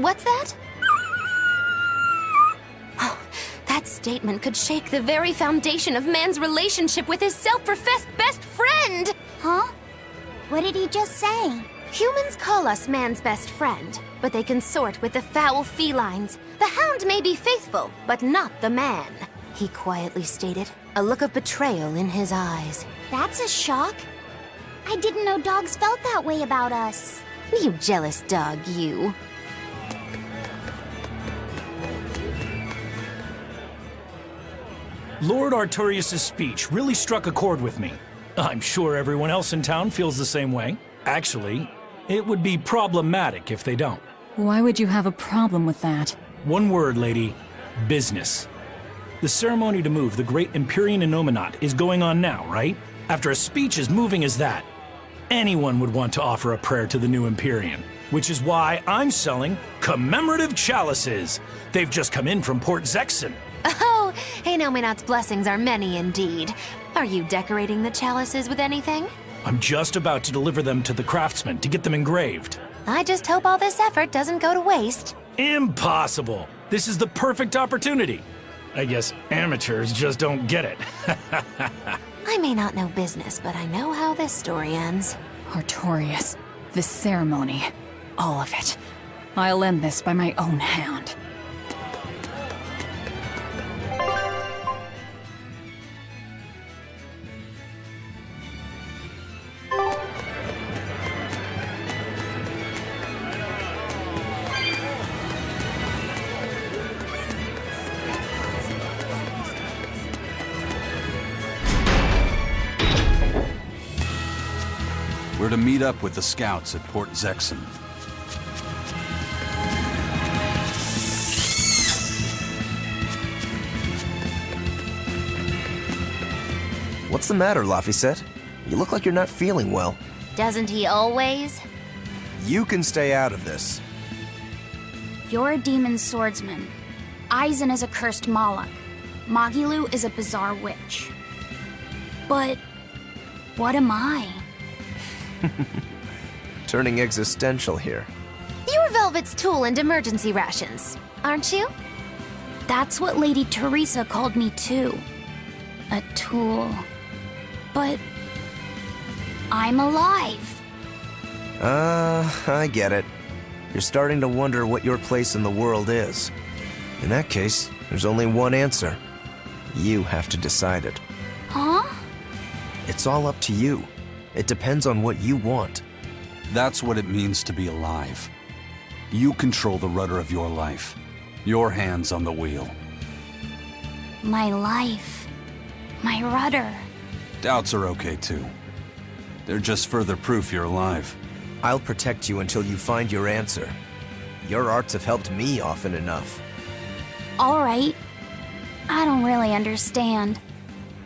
What's that? Oh, that statement could shake the very foundation of man's relationship with his self-professed best friend! Huh? What did he just say? Humans call us man's best friend, but they consort with the foul felines. The hound may be faithful, but not the man, he quietly stated, a look of betrayal in his eyes. That's a shock. I didn't know dogs felt that way about us. You jealous dog, you. Lord Artorius' speech really struck a chord with me. I'm sure everyone else in town feels the same way. Actually, it would be problematic if they don't. Why would you have a problem with that? One word, lady. Business. The ceremony to move the great Empyrean Innominat is going on now, right? After a speech as moving as that, anyone would want to offer a prayer to the new Empyrean, which is why I'm selling commemorative chalices. They've just come in from Port Zexon. Oh, Innominat's blessings are many indeed. Are you decorating the chalices with anything? I'm just about to deliver them to the craftsman to get them engraved. I just hope all this effort doesn't go to waste. Impossible! This is the perfect opportunity. I guess amateurs just don't get it. I may not know business, but I know how this story ends. Artorius, this ceremony, all of it. I'll end this by my own hand. We're to meet up with the scouts at Port Zexon. What's the matter, Laphicet? You look like you're not feeling well. Doesn't he always? You can stay out of this. You're a demon swordsman. Aizen is a cursed Moloch. Magilu is a bizarre witch. But what am I? Turning existential here. You're Velvet's tool and emergency rations, aren't you? That's what Lady Teresa called me too. A tool. But I'm alive. I get it. You're starting to wonder what your place in the world is. In that case, there's only one answer. You have to decide it. Huh? It's all up to you. It depends on what you want. That's what it means to be alive. You control the rudder of your life. Your hands on the wheel. My life. My rudder. Doubts are okay too. They're just further proof you're alive. I'll protect you until you find your answer. Your arts have helped me often enough. All right. I don't really understand.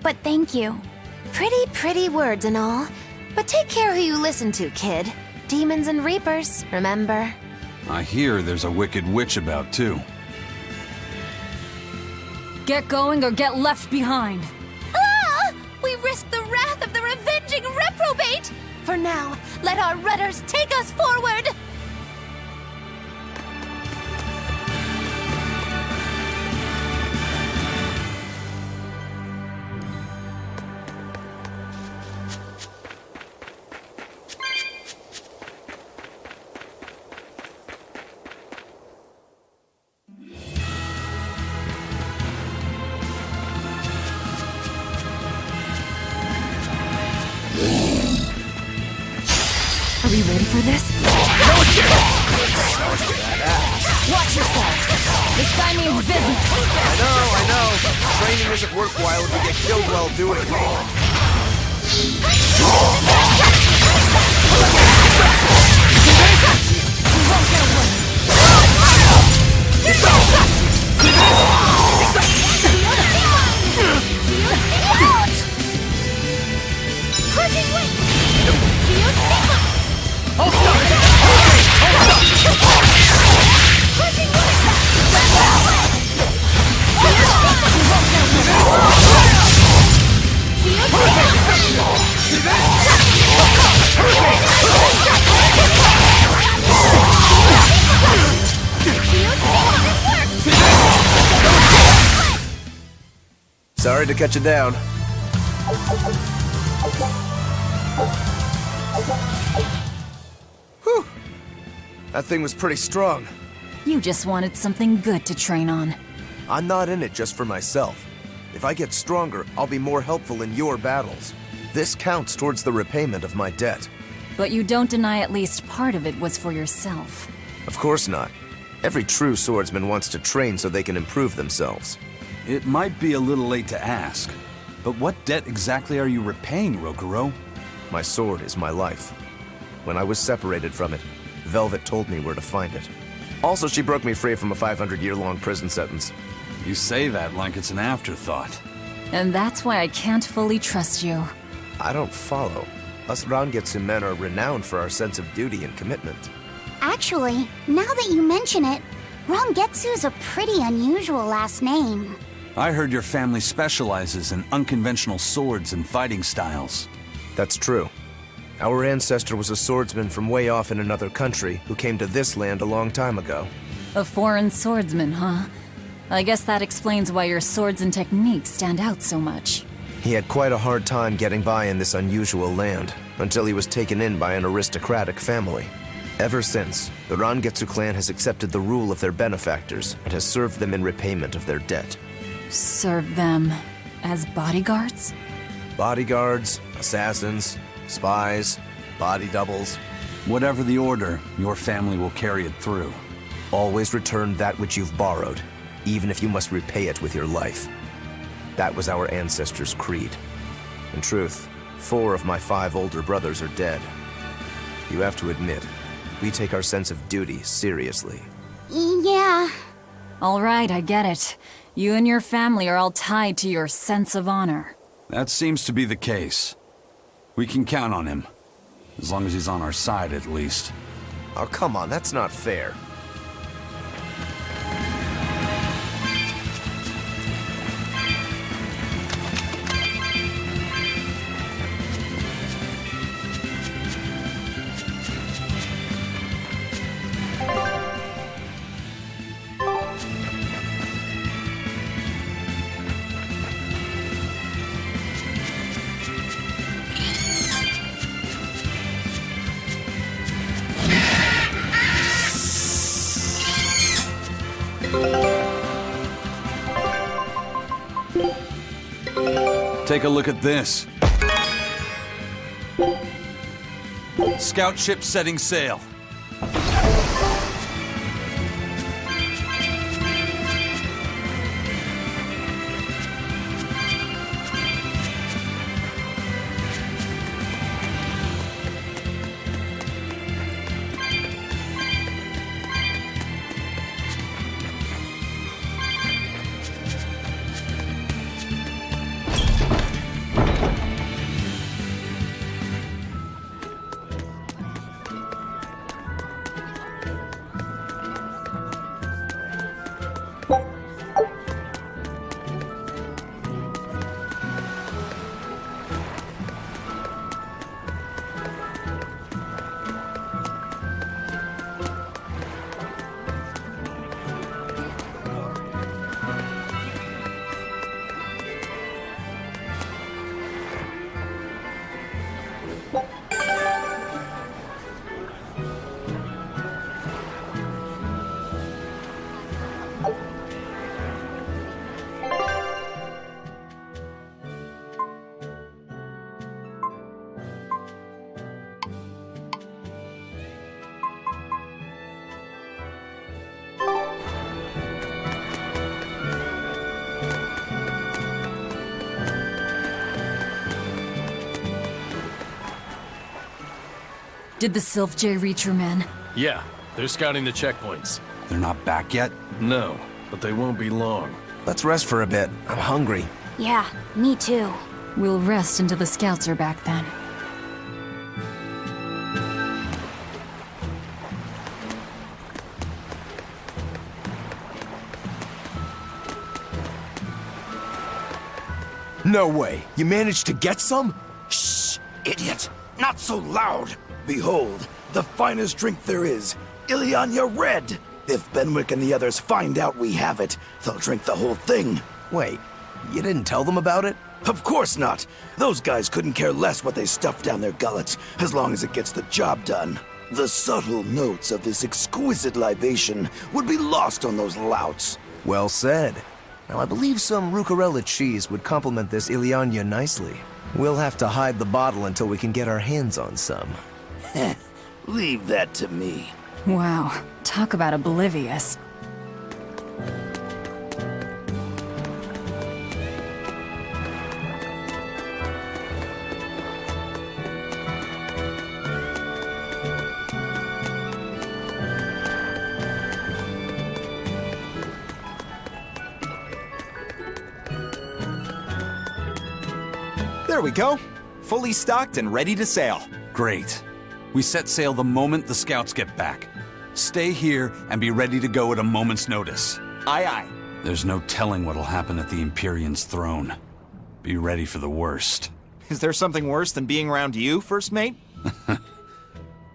But thank you. Pretty words and all. But take care who you listen to, kid. Demons and reapers, remember? I hear there's a wicked witch about too. Get going or get left behind. Ah! We risk the wrath of the revenging reprobate! For now, let our rudders take us forward! Are we ready for this? Watch yourself! This guy means business! I know. Training isn't worthwhile if we get killed while doing it. Sorry to cut you down. Whew. That thing was pretty strong. You just wanted something good to train on. I'm not in it just for myself. If I get stronger, I'll be more helpful in your battles. This counts towards the repayment of my debt. But you don't deny at least part of it was for yourself. Of course not. Every true swordsman wants to train so they can improve themselves. It might be a little late to ask, but what debt exactly are you repaying, Rokuro? My sword is my life. When I was separated from it, Velvet told me where to find it. Also, she broke me free from a 500-year-long prison sentence. You say that like it's an afterthought. And that's why I can't fully trust you. I don't follow. Us Rangetsu men are renowned for our sense of duty and commitment. Actually, now that you mention it, Rangetsu's a pretty unusual last name. I heard your family specializes in unconventional swords and fighting styles. That's true. Our ancestor was a swordsman from way off in another country who came to this land a long time ago. A foreign swordsman, huh? I guess that explains why your swords and techniques stand out so much. He had quite a hard time getting by in this unusual land, until he was taken in by an aristocratic family. Ever since, the Rangetsu clan has accepted the rule of their benefactors and has served them in repayment of their debt. Serve them as bodyguards? Bodyguards, assassins, spies, body doubles. Whatever the order, your family will carry it through. Always return that which you've borrowed, even if you must repay it with your life. That was our ancestors' creed. In truth, 4 of my 5 older brothers are dead. You have to admit, we take our sense of duty seriously. Yeah. All right, I get it. You and your family are all tied to your sense of honor. That seems to be the case. We can count on him. As long as he's on our side, at least. Oh, come on, that's not fair. Take a look at this. Scout ship setting sail. Did the Sylph J reach your men? Yeah, they're scouting the checkpoints. They're not back yet? No, but they won't be long. Let's rest for a bit. I'm hungry. Yeah, me too. We'll rest until the scouts are back then. No way. You managed to get some? Shh, idiot! Not so loud! Behold, the finest drink there is, Ileana Red! If Benwick and the others find out we have it, they'll drink the whole thing. Wait, You didn't tell them about it? Of course not. Those guys couldn't care less what they stuff down their gullets, as long as it gets the job done. The subtle notes of this exquisite libation would be lost on those louts. Well said. Now, I believe some Rucarella cheese would complement this Ileana nicely. We'll have to hide the bottle until we can get our hands on some. Leave that to me. Wow, talk about oblivious. There we go. Fully stocked and ready to sail. Great. We set sail the moment the scouts get back. Stay here and be ready to go at a moment's notice. Aye, aye. There's no telling what'll happen at the Empyrean's throne. Be ready for the worst. Is there something worse than being around you, First Mate?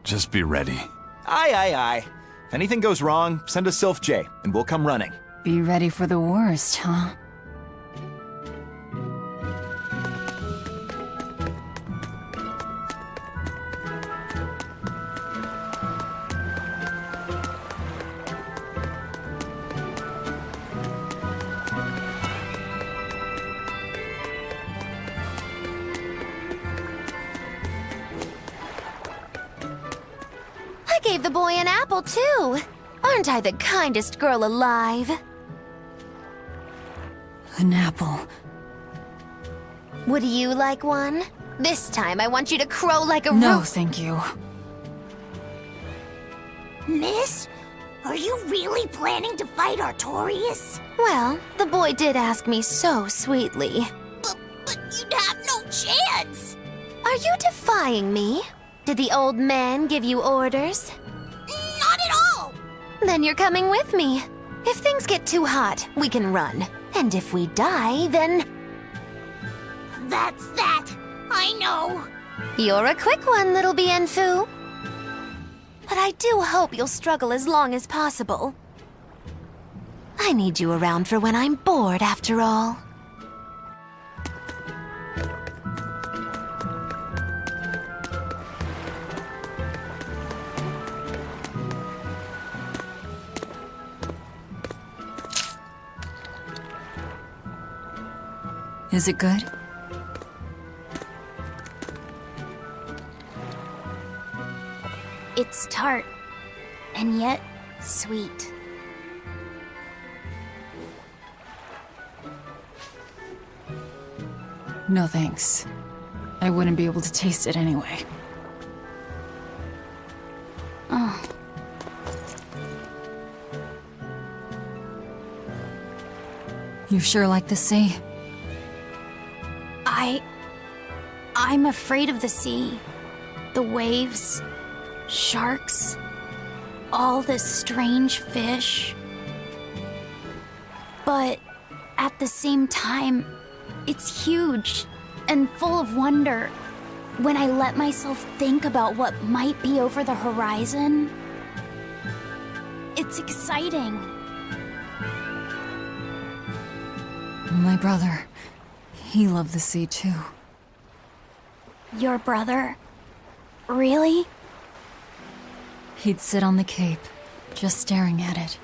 Just be ready. Aye, aye, aye. If anything goes wrong, send a Sylph J, and we'll come running. Be ready for the worst, huh? I gave the boy an apple, too. Aren't I the kindest girl alive? An apple. Would you like one? This time I want you to crow like a No, rooster. thank you. Miss, are you really planning to fight Artorias? Well, the boy did ask me so sweetly. But you'd have no chance. Are you defying me? Did the old man give you orders? Not at all. Then you're coming with me. If things get too hot, we can run. And if we die, then That's that. I know. you're a quick one, little Bienfu. But I do hope you'll struggle as long as possible. I need you around for when I'm bored, after all. Is it good? It's tart, and yet sweet. No thanks. I wouldn't be able to taste it anyway. Oh, You sure like the sea? I'm afraid of the sea. The waves, sharks, all this strange fish. But at the same time, it's huge and full of wonder. When I let myself think about what might be over the horizon, it's exciting. My brother, he loved the sea too. Your brother? Really? He'd sit on the cape, just staring at it.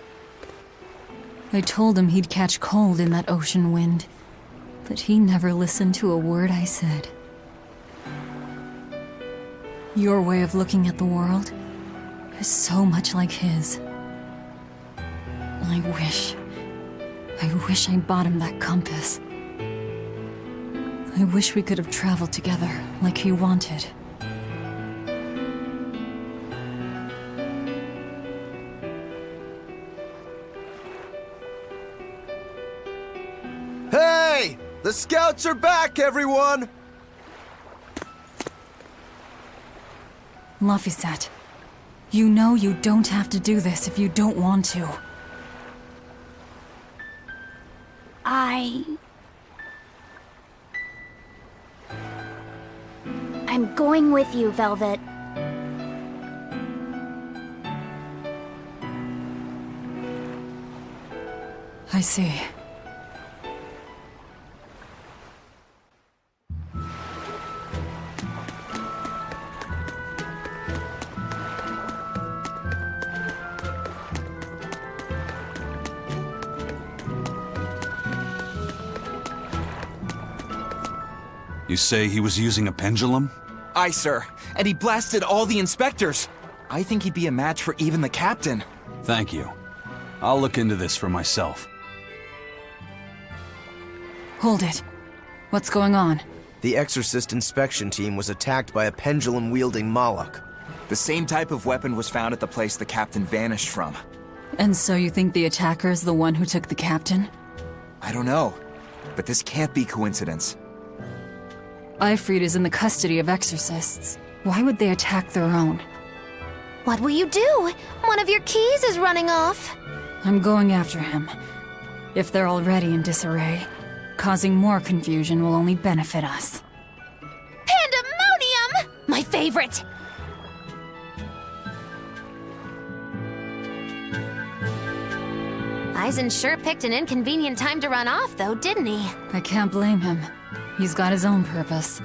I told him he'd catch cold in that ocean wind, but he never listened to a word I said. Your way of looking at the world is so much like his. I wish I bought him that compass. I wish we could have traveled together like he wanted. Hey! The scouts are back, everyone! Lafisat, you know you don't have to do this if you don't want to. I'm going with you, Velvet. I see. You say he was using a pendulum? Aye, sir. And he blasted all the inspectors. I think he'd be a match for even the captain. Thank you. I'll look into this for myself. Hold it. What's going on? The Exorcist inspection team was attacked by a pendulum-wielding Moloch. The same type of weapon was found at the place the captain vanished from. And so you think the attacker is the one who took the captain? I don't know, but this can't be coincidence. Ifrid is in the custody of exorcists. Why would they attack their own? What will you do? One of your keys is running off. I'm going after him. If they're already in disarray, causing more confusion will only benefit us. Pandemonium! My favorite! Eisen sure picked an inconvenient time to run off, though, didn't he? I can't blame him. He's got his own purpose.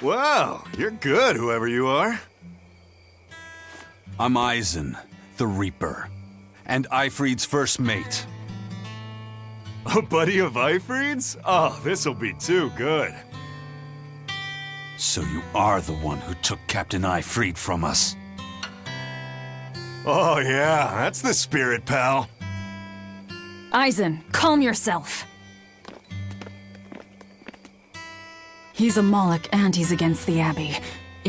Wow, you're good, whoever you are. I'm Eisen, the Reaper, and Ifrid's first mate. A buddy of Ifrid's? Oh, this'll be too good. So you are the one who took Captain Ifrid from us. Oh yeah, that's the spirit, pal. Eisen, calm yourself. He's a Moloch and he's against the Abbey.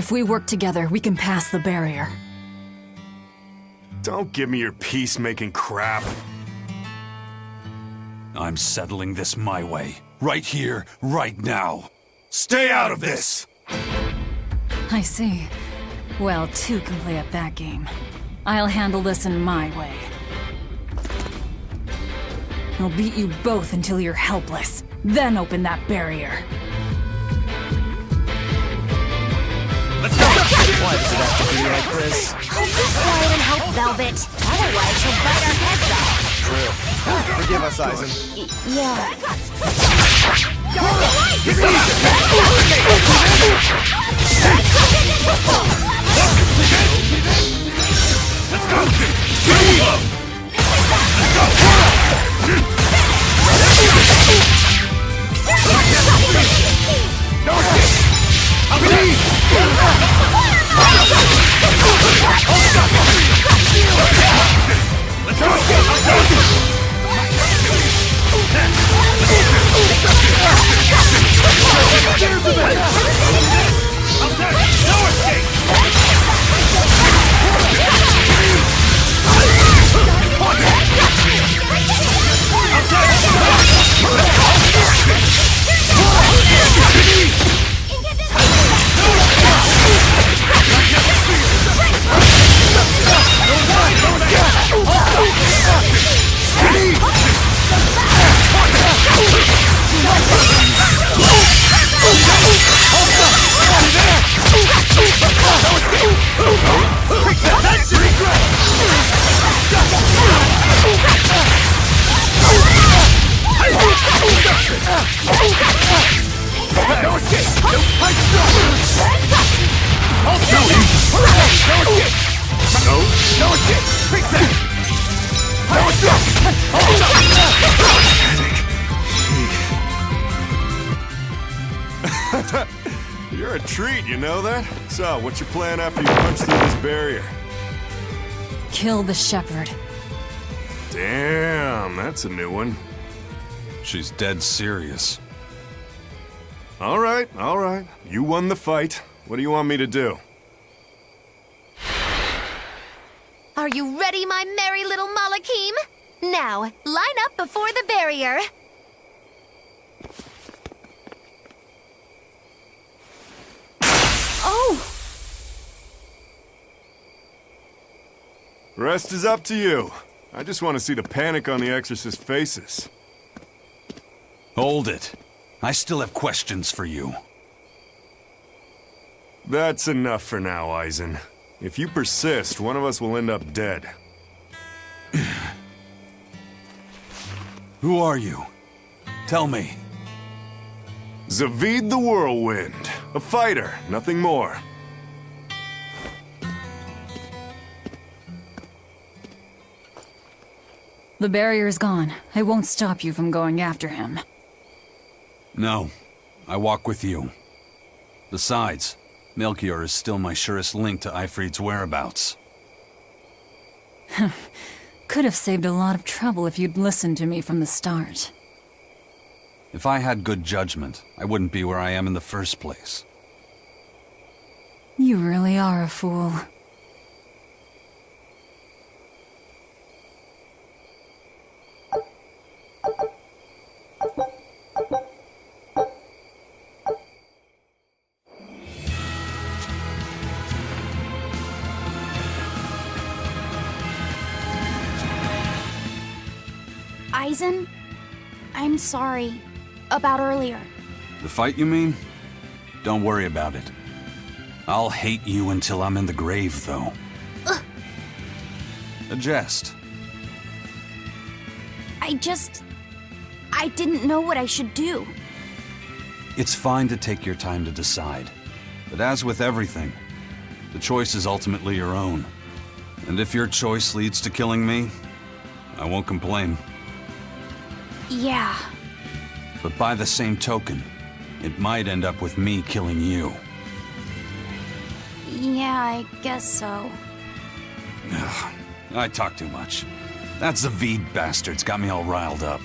If we work together, we can pass the barrier. Don't give me your peacemaking crap. I'm settling this my way. Right here, right now. Stay out of this! I see. Well, two can play at that game. I'll handle this in my way. I'll beat you both until you're helpless. Then open that barrier. Let's go! Why does it have to be like this? Oh, be quiet and help Velvet. Otherwise, she'll bite our heads off. True. Forgive us, Eisen. Yeah. You're a treat, you know that? So, what's your plan after you punch through this barrier? Kill the shepherd. Damn, that's a new one. She's dead serious. All right. You won the fight. What do you want me to do? Are you ready, my merry little Malakim? Now, line up before the barrier. Oh! Rest is up to you. I just want to see the panic on the Exorcist's faces. Hold it. I still have questions for you. That's enough for now, Eisen. If you persist, one of us will end up dead. Who are you? Tell me. Zavid the Whirlwind. A fighter, nothing more. The barrier's gone. I won't stop you from going after him. No. I walk with you. Besides, Melchior is still my surest link to Eifried's whereabouts. Could have saved a lot of trouble if you'd listened to me from the start. If I had good judgment, I wouldn't be where I am in the first place. You really are a fool. Eisen, I'm sorry about earlier. The fight, you mean? Don't worry about it. I'll hate you until I'm in the grave, though. A jest. I didn't know what I should do. It's fine to take your time to decide. But as with everything, the choice is ultimately your own. And if your choice leads to killing me, I won't complain. Yeah. But by the same token, it might end up with me killing you. Yeah, I guess so. Ugh, I talk too much. That Zavid bastard's got me all riled up.